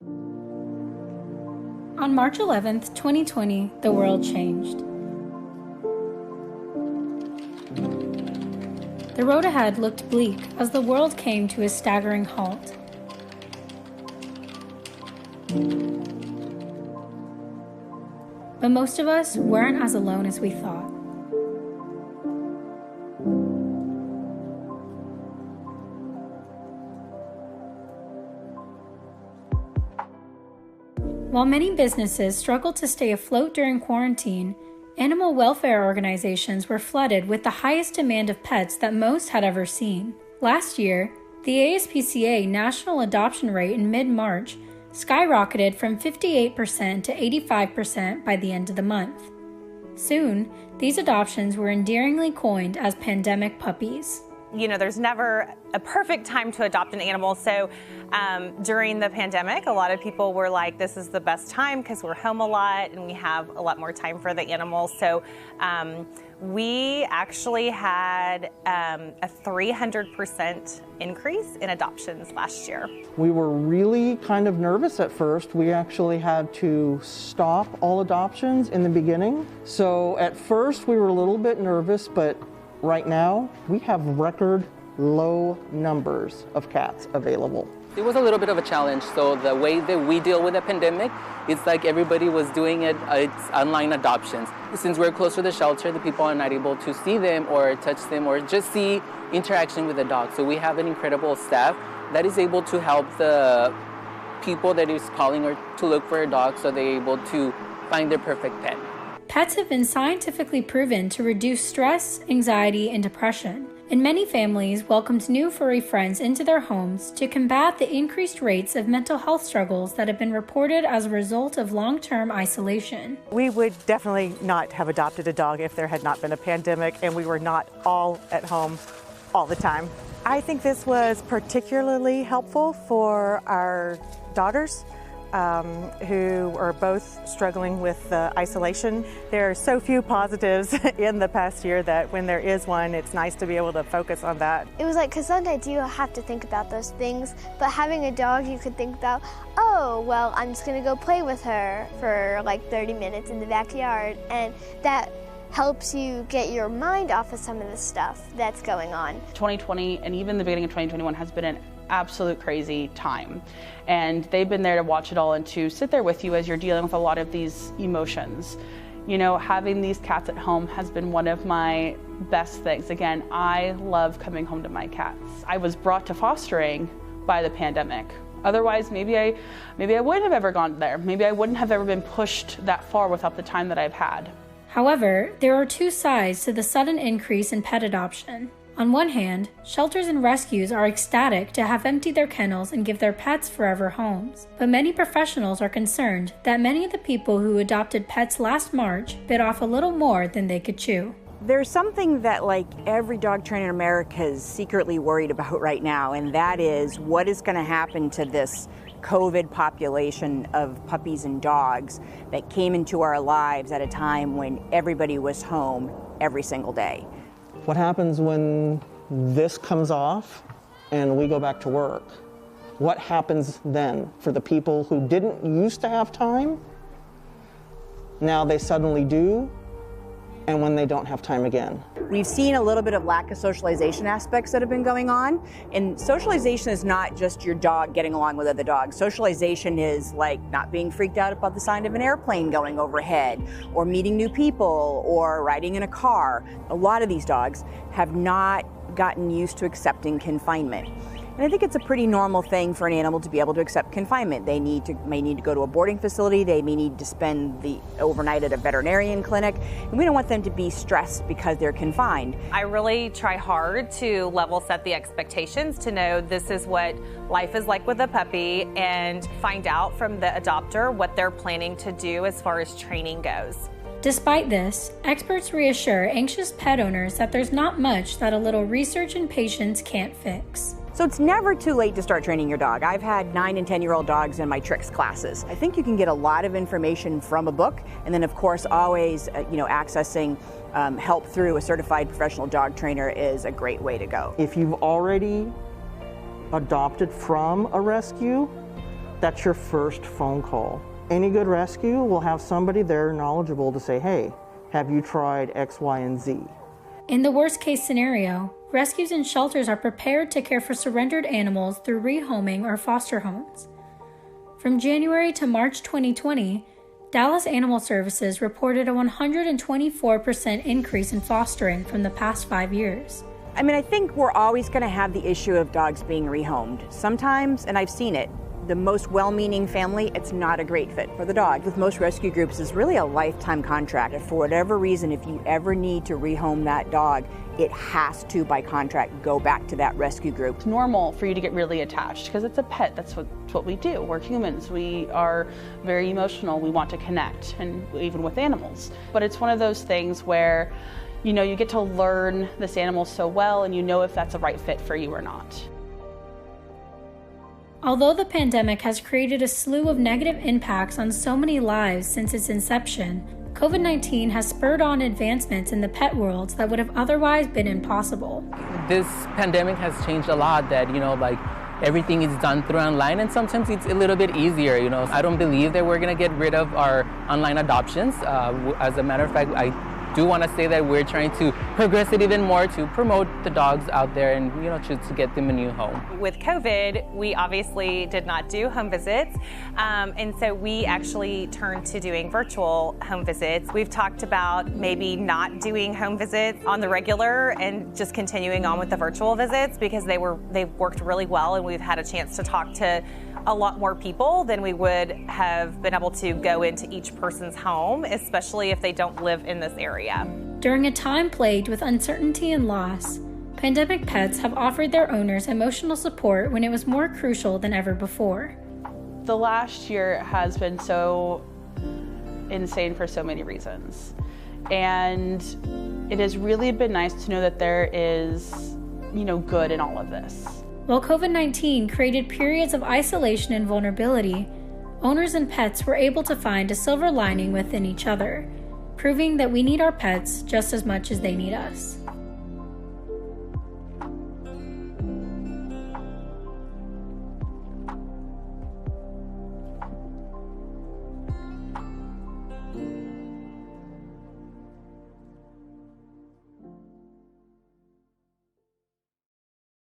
On March 11th, 2020, the world changed. The road ahead looked bleak as the world came to a staggering halt. But most of us weren't as alone as we thought. While many businesses struggled to stay afloat during quarantine, animal welfare organizations were flooded with the highest demand of pets that most had ever seen. Last year, the ASPCA national adoption rate in mid-March skyrocketed from 58% to 85% by the end of the month. Soon, these adoptions were endearingly coined as pandemic puppies. You know, there's never a perfect time to adopt an animal, so during the pandemic, a lot of people were like, this is the best time because we're home a lot and we have a lot more time for the animals. So we actually had a 300% increase in adoptions last year. We were really kind of nervous at first. We actually had to stop all adoptions in the beginning. So at first we were a little bit nervous, but right now we have record low numbers of cats available. It was a little bit of a challenge. So the way that we deal with the pandemic, it's like everybody was doing it's online adoptions. Since we're close to the shelter, the people are not able to see them or touch them or just see interaction with the dog. So we have an incredible staff that is able to help the people that is calling or to look for a dog so they're able to find their perfect pet. Pets have been scientifically proven to reduce stress, anxiety, and depression, and many families welcomed new furry friends into their homes to combat the increased rates of mental health struggles that have been reported as a result of long-term isolation. We would definitely not have adopted a dog if there had not been a pandemic and we were not all at home all the time. I think this was particularly helpful for our daughters, who are both struggling with isolation. There are so few positives in the past year that when there is one, it's nice to be able to focus on that. It was like, because sometimes you have to think about those things, but having a dog, you could think about, oh, well, I'm just going to go play with her for like 30 minutes in the backyard, and that helps you get your mind off of some of the stuff that's going on. 2020 and even the beginning of 2021 has been an absolute crazy time, and they've been there to watch it all and to sit there with you as you're dealing with a lot of these emotions. You know, having these cats at home has been one of my best things. Again, I love coming home to my cats. I was brought to fostering by the pandemic. Otherwise, maybe I wouldn't have ever gone there. Maybe I wouldn't have ever been pushed that far without the time that I've had. However, there are two sides to the sudden increase in pet adoption. On one hand, shelters and rescues are ecstatic to have emptied their kennels and give their pets forever homes. But many professionals are concerned that many of the people who adopted pets last March bit off a little more than they could chew. There's something that like every dog trainer in America is secretly worried about right now, and that is what is going to happen to this COVID population of puppies and dogs that came into our lives at a time when everybody was home every single day. What happens when this comes off and we go back to work? What happens then for the people who didn't used to have time? Now they suddenly do, and when they don't have time again. We've seen a little bit of lack of socialization aspects that have been going on. And socialization is not just your dog getting along with other dogs. Socialization is like not being freaked out about the sound of an airplane going overhead, or meeting new people, or riding in a car. A lot of these dogs have not gotten used to accepting confinement. And I think it's a pretty normal thing for an animal to be able to accept confinement. They may need to go to a boarding facility, they may need to spend the overnight at a veterinarian clinic, and we don't want them to be stressed because they're confined. I really try hard to level set the expectations to know this is what life is like with a puppy, and find out from the adopter what they're planning to do as far as training goes. Despite this, experts reassure anxious pet owners that there's not much that a little research and patience can't fix. So it's never too late to start training your dog. I've had 9 and 10-year-old dogs in my tricks classes. I think you can get a lot of information from a book, and then of course always accessing help through a certified professional dog trainer is a great way to go. If you've already adopted from a rescue, That's your first phone call. Any good rescue will have somebody there knowledgeable to say, hey, have you tried X, Y, and Z? In the worst case scenario, rescues and shelters are prepared to care for surrendered animals through rehoming or foster homes. From January to March 2020, Dallas Animal Services reported a 124% increase in fostering from the past 5 years. I mean, I think we're always going to have the issue of dogs being rehomed. Sometimes, and I've seen it, the most well-meaning family, it's not a great fit for the dog. With most rescue groups, it's really a lifetime contract. If for whatever reason, if you ever need to rehome that dog, it has to, by contract, go back to that rescue group. It's normal for you to get really attached because it's a pet. That's what we do. We're humans. We are very emotional. We want to connect, and even with animals. But it's one of those things where, you know, you get to learn this animal so well, and you know if that's a right fit for you or not. Although the pandemic has created a slew of negative impacts on so many lives since its inception, COVID-19 has spurred on advancements in the pet world that would have otherwise been impossible. This pandemic has changed a lot that, you know, like everything is done through online, and sometimes it's a little bit easier, you know. I don't believe that we're going to get rid of our online adoptions. As a matter of fact, I do want to say that we're trying to progress it even more to promote the dogs out there and, you know, to get them a new home. With COVID, we obviously did not do home visits, and so we actually turned to doing virtual home visits. We've talked about maybe not doing home visits on the regular and just continuing on with the virtual visits because they've worked really well, and we've had a chance to talk to a lot more people than we would have been able to go into each person's home, especially if they don't live in this area. During a time plagued with uncertainty and loss, pandemic pets have offered their owners emotional support when it was more crucial than ever before. The last year has been so insane for so many reasons. And it has really been nice to know that there is, you know, good in all of this. While COVID-19 created periods of isolation and vulnerability, owners and pets were able to find a silver lining within each other, proving that we need our pets just as much as they need us.